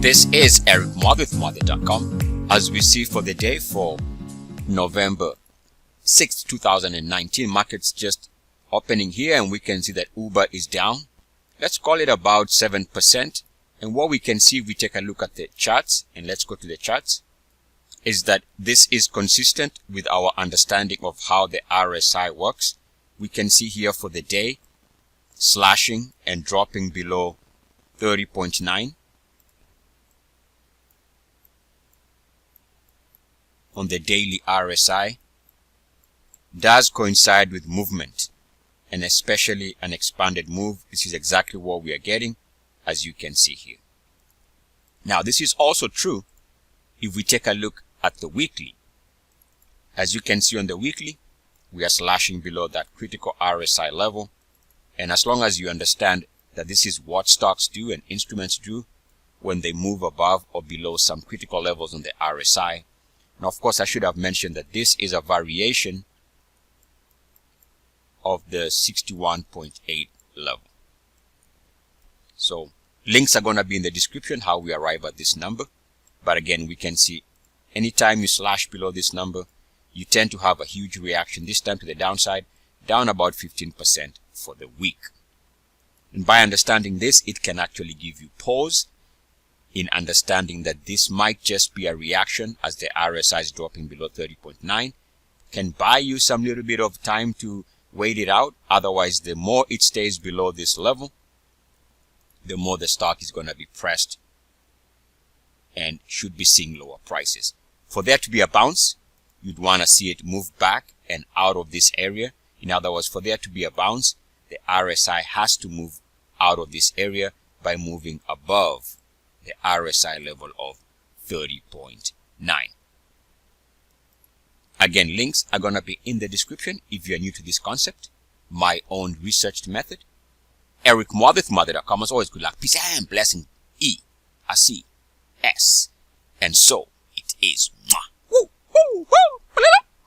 This is Eric Muathe with Muathe.com. As we see for the day for November 6th, 2019, markets just opening here, and we can see that Uber is down. Let's call it about 7%. And what we can see if we take a look at the charts, and let's go to the charts, is that this is consistent with our understanding of how the RSI works. We can see here for the day, slashing and dropping below 30.9. On the daily RSI does coincide with movement, and especially an expanded move. This is exactly what we are getting, as you can see here. Now, this is also true if we take a look at the weekly. As you can see on the weekly, we are slashing below that critical RSI level. And as long as you understand that this is what stocks do and instruments do when they move above or below some critical levels on the RSI. Now, of course, I should have mentioned that this is a variation of the 61.8 level. So links are going to be in the description how we arrive at this number. But again, we can see anytime you slash below this number, you tend to have a huge reaction, this time to the downside, down about 15% for the week. And by understanding this, it can actually give you pause in understanding that this might just be a reaction as the RSI is dropping below 30.9. Can buy you some little bit of time to wait it out. Otherwise, the more it stays below this level, the more the stock is going to be pressed and should be seeing lower prices. For there to be a bounce, you'd want to see it move back and out of this area. In other words, for there to be a bounce, the RSI has to move out of this area by moving above the RSI level of 30.9. Again, links are going to be in the description if you're new to this concept. My own researched method. Eric Muathe with Muathe.com. As always, good luck, peace, and blessing. E-R-C-S. And so it is. Woo, woo, woo.